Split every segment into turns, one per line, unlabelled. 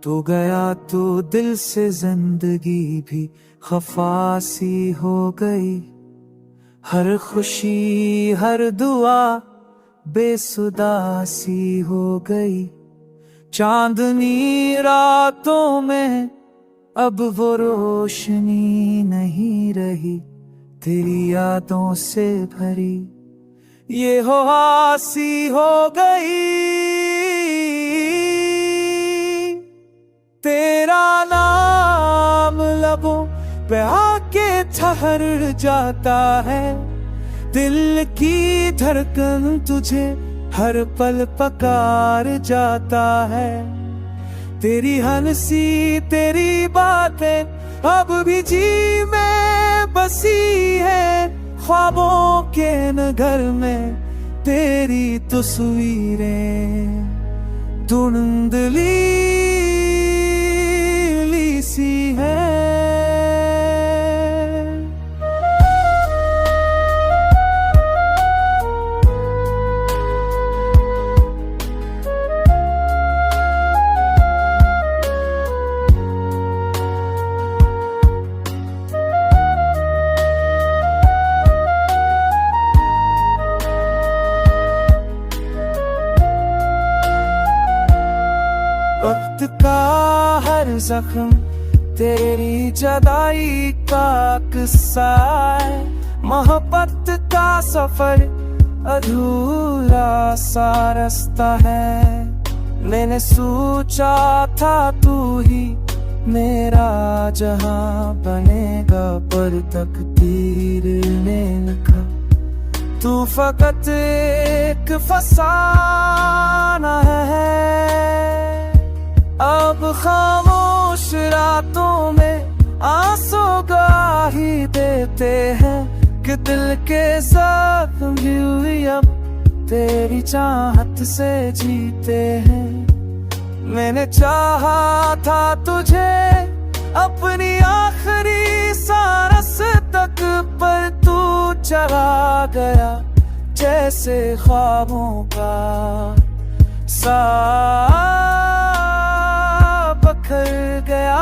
तू गया तो दिल से जिंदगी भी खफासी हो गई। हर खुशी हर दुआ बेसुदासी हो गई। चांदनी रातों में अब वो रोशनी नहीं रही। तेरी यादों से भरी ये हो आसी हो गई। तेरा नाम लबों पे आके ठहर जाता है। दिल की धड़कन तुझे हर पल पकार जाता है। तेरी हंसी तेरी बातें अब भी जी में बसी है। ख्वाबों के नगर में तेरी तस्वीरें धुंधली सी है। वक्त का हर जख्म तेरी जुदाई का किस्सा है। मोहब्बत का सफर अधूरा सा रास्ता है। मैंने सोचा था तू ही मेरा जहां बनेगा, पर तकदीर ने लिखा तू फकत एक फसाना है। अब खामोश रातों में आंसू गाही देते हैं कि दिल के साथ भी हुई अब तेरी चाहत से जीते हैं। मैंने चाहा था तुझे अपनी आखिरी सांस तक, पर तू चला गया जैसे ख्वाबों का बखर गया।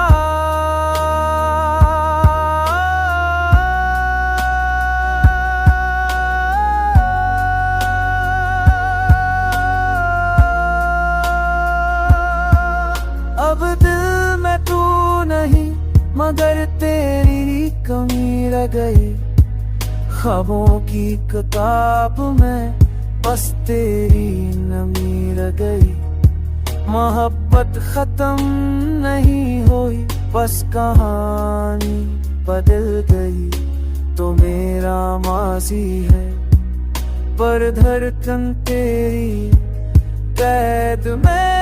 अब दिल में तू नहीं मगर तेरी कमी रह गई। ख्वाबों की किताब में बस तेरी नमी रह गई। मोहब्बत खत्म नहीं हुई, बस कहानी बदल गई। तो मेरा माजी है पर धड़कन तेरी कैद में